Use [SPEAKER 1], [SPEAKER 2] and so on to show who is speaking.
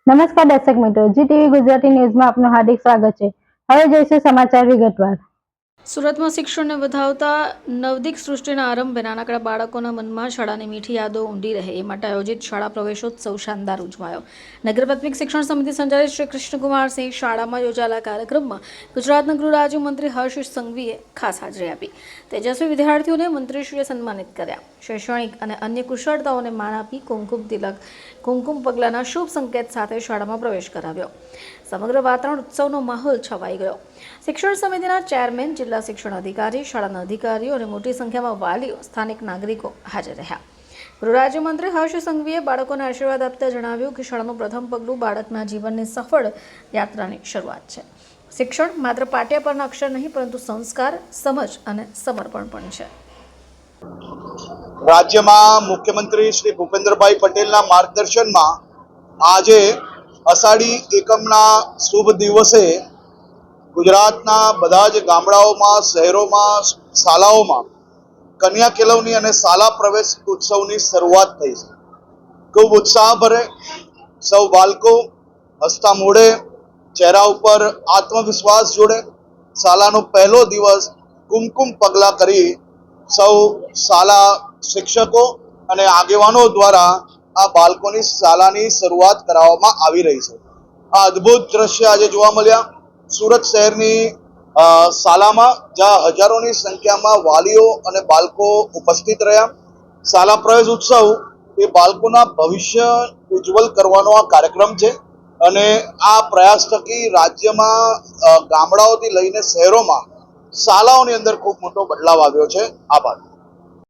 [SPEAKER 1] નમસ્કાર દર્શક મિત્રો, જીટીવી ગુજરાતી ન્યૂઝમાં આપનું હાર્દિક સ્વાગત છે। હવે જોઈશું સમાચાર વિગતવાર।
[SPEAKER 2] સુરતમાં શિક્ષણને વધાવતા નવદીપ સૃષ્ટિના આરંભે નાનકડા બાળકોના મનમાં શાળાની મીઠી યાદો ઊંડી રહે એ માટે આયોજિત શાળા પ્રવેશોત્સવ શાનદાર ઉજવાયો। નગર પ્રાથમિક શિક્ષણ સમિતિ સંચાલિત શ્રી કૃષ્ણકુમારસિંહ શાળામાં યોજાયેલા કાર્યક્રમમાં ગુજરાતના ગૃહ રાજ્યમંત્રી હર્ષ સંઘવીએ ખાસ હાજરી આપી। તેજસ્વી વિદ્યાર્થીઓને મંત્રીશ્રીએ સન્માનિત કર્યા। શૈક્ષણિક અને અન્ય કુશળતાઓને માન આપી કુમકુમ તિલક કુમકુમ પગલાના શુભ સંકેત સાથે શાળામાં પ્રવેશ કરાવ્યો। સમગ્ર વાતાવરણ ઉત્સવનો માહોલ છવાઈ ગયો। શિક્ષણ સમિતિના ચેરમેન, જિલ્લા શિક્ષણ અધિકારી, શાળાના અધિકારીઓ અને મોટી સંખ્યામાં વાલીઓ, સ્થાનિક નાગરિકો હાજર રહ્યા। ગૃહ રાજ્યમંત્રી હર્ષ સંઘવીએ બાળકોને આશીર્વાદ આપતા જણાવ્યું કે શાળાનું પ્રથમ પગલું બાળકના જીવનની સફળ યાત્રાની શરૂઆત છે। શિક્ષણ માત્ર પાટિયા પરના અક્ષર નહીં, પરંતુ સંસ્કાર, સમજ અને સમર્પણ પણ છે।
[SPEAKER 3] રાજ્યમાં મુખ્યમંત્રી શ્રી ભૂપેન્દ્રભાઈ પટેલના માર્ગદર્શનમાં આજે અષાઢી એકમના શુભ દિવસે ગુજરાતના બધા જ ગામડાઓમાં, શહેરોમાં, શાળાઓમાં કન્યા કેળવણી અને શાળા પ્રવેશ ઉત્સવની શરૂઆત થઈ છે। ખૂબ ઉત્સાહભરે સૌ બાળકો હસતા મોઢે, ચહેરા ઉપર આત્મવિશ્વાસ જોડે શાળાનો પહેલો દિવસ કુમકુમ પગલા કરી સૌ શાળા શિક્ષકો અને આગેવાનો દ્વારા આ બાળકોની શાળાની શરૂઆત કરાવવામાં આવી રહી છે। આ અદ્ભુત દ્રશ્ય આજે જોવા મળ્યા સુરત શહેરની શાળામાં, જ્યાં હજારોની સંખ્યામાં વાલીઓ અને બાળકો ઉપસ્થિત રહ્યા। શાળા પ્રવેશ ઉત્સવ એ બાળકોના ભવિષ્ય ઉજ્જવલ કરવાનો આ કાર્યક્રમ છે અને આ પ્રયાસ થકી રાજ્યમાં ગામડાઓથી લઈને શહેરોમાં શાળાઓની અંદર ખૂબ મોટો બદલાવ આવ્યો છે। આભાર।